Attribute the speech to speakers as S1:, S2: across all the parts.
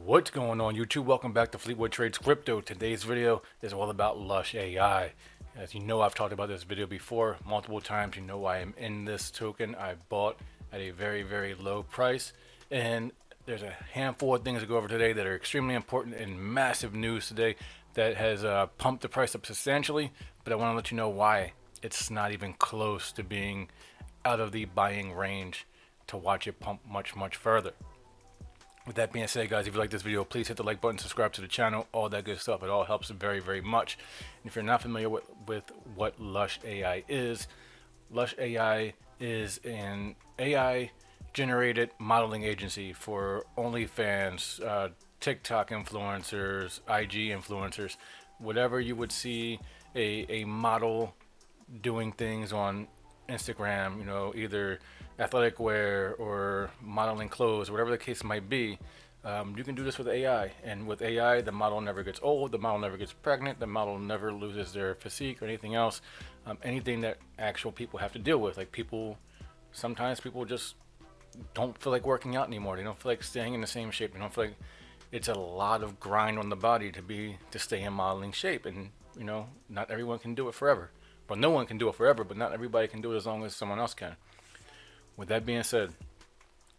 S1: What's going on YouTube? Welcome back to Fleetwood Trades Crypto. Today's video is all about Lush AI. As you know, I've talked about this video before multiple times. You know I am in this token. I bought at a very low price, and there's a handful of things to go over today that are extremely important and massive news today that has pumped the price up substantially, but I want to let you know why it's not even close to being out of the buying range to watch it pump much further. With that being said, guys, if you like this video, please hit the like button, subscribe to the channel, all that good stuff. It all helps very much. And if you're not familiar with what Lush AI is an AI generated modeling agency for OnlyFans, TikTok influencers, IG influencers, whatever you would see a model doing things on Instagram, you know, either athletic wear or modeling clothes, whatever the case might be. You can do this with AI, and with AI, the model never gets old, the model never gets pregnant, the model never loses their physique or anything else. Anything that actual people have to deal with, like sometimes people just don't feel like working out anymore. They don't feel like staying in the same shape. They don't feel like it's a lot of grind on the body to stay in modeling shape, and you know, not everyone can do it forever. Well, no one can do it forever, but not everybody can do it as long as someone else can. With that being said,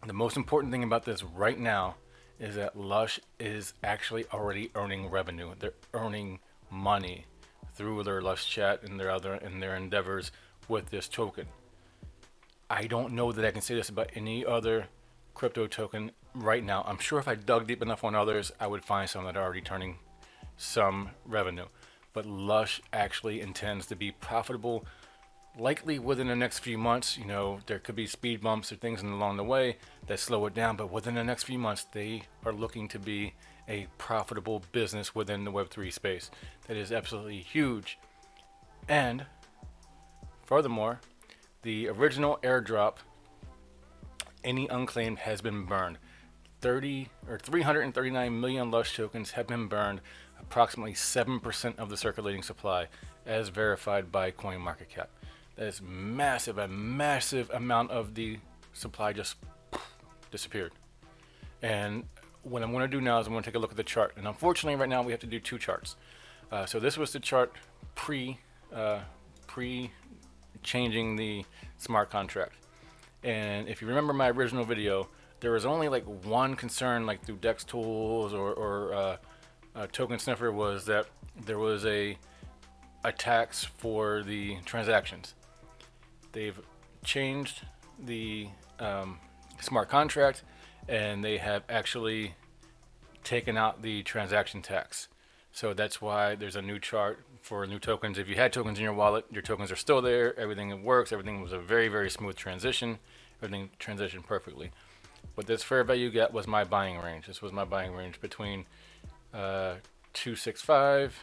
S1: the most important thing about this right now is that Lush is actually already earning revenue. They're earning money through their Lush chat and their endeavors with this token. I don't know that I can say this about any other crypto token right now. I'm sure if I dug deep enough on others, I would find some that are already turning some revenue. But Lush actually intends to be profitable likely within the next few months. You know, there could be speed bumps or things along the way that slow it down, but within the next few months, they are looking to be a profitable business within the Web3 space. That is absolutely huge. And furthermore, the original airdrop, any unclaimed, has been burned. 339 million Lush tokens have been burned, approximately 7% of the circulating supply, as verified by CoinMarketCap. That is massive. A massive amount of the supply just disappeared. And what I'm going to do now is I'm going to take a look at the chart. And unfortunately, right now we have to do two charts. So this was the chart pre changing the smart contract. And if you remember my original video, there was only like one concern, like through Dex Tools or Token Sniffer, was that there was a tax for the transactions. They've changed the smart contract, and they have actually taken out the transaction tax. So that's why there's a new chart for new tokens. If you had tokens in your wallet, your tokens are still there. Everything works. Everything was a very smooth transition. Everything transitioned perfectly. But this fair value gap was my buying range. This was my buying range between 265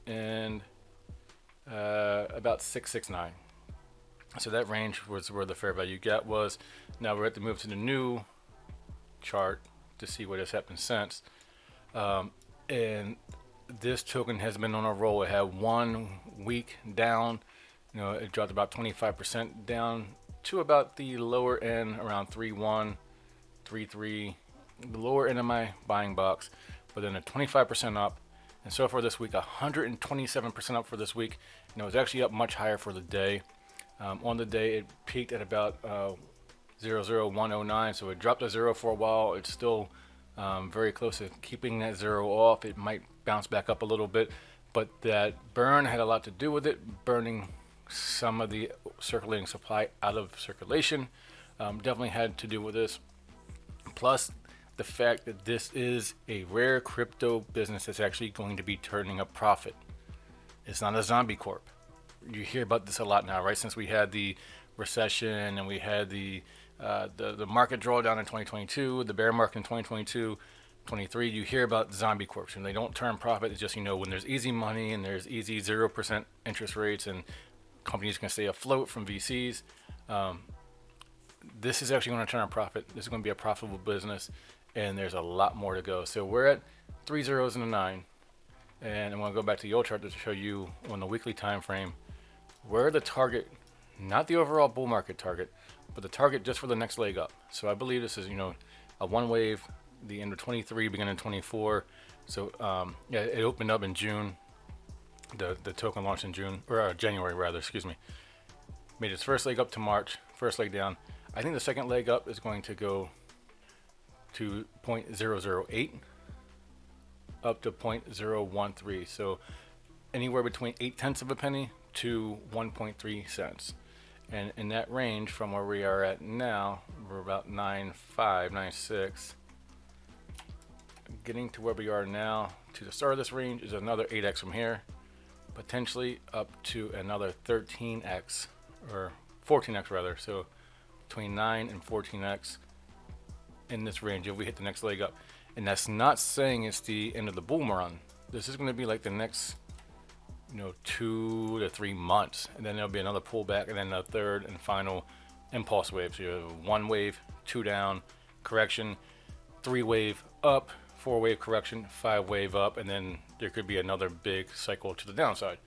S1: and about 669. So that range was where the fair value gap was. Now we're going to move to the new chart to see what has happened since. And this token has been on a roll. It had 1 week down. You know, it dropped about 25% down to about the lower end, around 3.1, 3.3, the lower end of my buying box. But then a 25% up. And so far this week, 127% up for this week. You know, it's actually up much higher for the day. On the day, it peaked at about 0.00109, so it dropped to zero for a while. It's still very close to keeping that zero off. It might bounce back up a little bit, but that burn had a lot to do with it, burning some of the circulating supply out of circulation. Definitely had to do with this. Plus, the fact that this is a rare crypto business that's actually going to be turning a profit. It's not a zombie corp. You hear about this a lot now, right? Since we had the recession and we had the market drawdown in 2022, the bear market in 2022, 23, you hear about zombie corps, and they don't turn profit. It's just, you know, when there's easy money and there's easy 0% interest rates and companies can stay afloat from VCs, this is actually going to turn a profit. This is going to be a profitable business, and there's a lot more to go. So we're at 3 zeros and a 9, and I'm going to go back to the old chart to show you on the weekly time frame where the target, not the overall bull market target, but the target just for the next leg up. So I believe this is, you know, a one wave the end of 23, beginning of 24. So yeah, it opened up in June. The token launched in June or January rather. Excuse me. Made its first leg up to March. First leg down. I think the second leg up is going to go to 0.008 up to 0.013. So anywhere between 0.8 of a penny to 1.3 cents. And in that range from where we are at now, we're about 9.5, 9.6. Getting to where we are now to the start of this range is another 8x from here, potentially up to another 13x or 14x rather. So between 9 and 14x in this range if we hit the next leg up. And that's not saying it's the end of the bull run. This is going to be like the next 2 to 3 months, and then there'll be another pullback, and then a third and final impulse wave. So you have 1 wave, 2 down, correction, 3 wave up, 4 wave correction, 5 wave up, and then there could be another big cycle to the downside.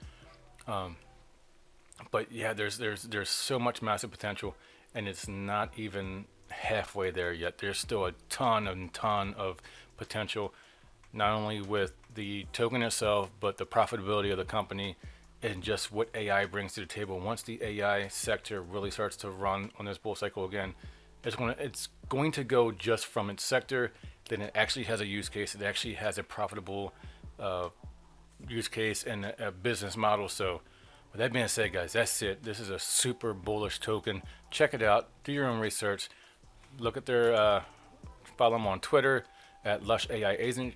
S1: But yeah, there's so much massive potential, and it's not even halfway there yet. There's still a ton of potential, not only with the token itself, but the profitability of the company and just what AI brings to the table. Once the AI sector really starts to run on this bull cycle again, it's going to go just from its sector, then it actually has a use case, it actually has a profitable use case and a business model. So with that being said, guys, that's it. This is a super bullish token. Check it out, do your own research, look at their follow them on Twitter at Lush AI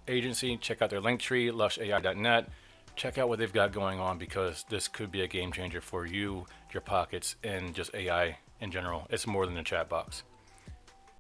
S1: Agency. Check out their link tree, lushay.net. Check out what they've got going on, because this could be a game changer for you, your pockets, and just AI in general. It's more than a chat box.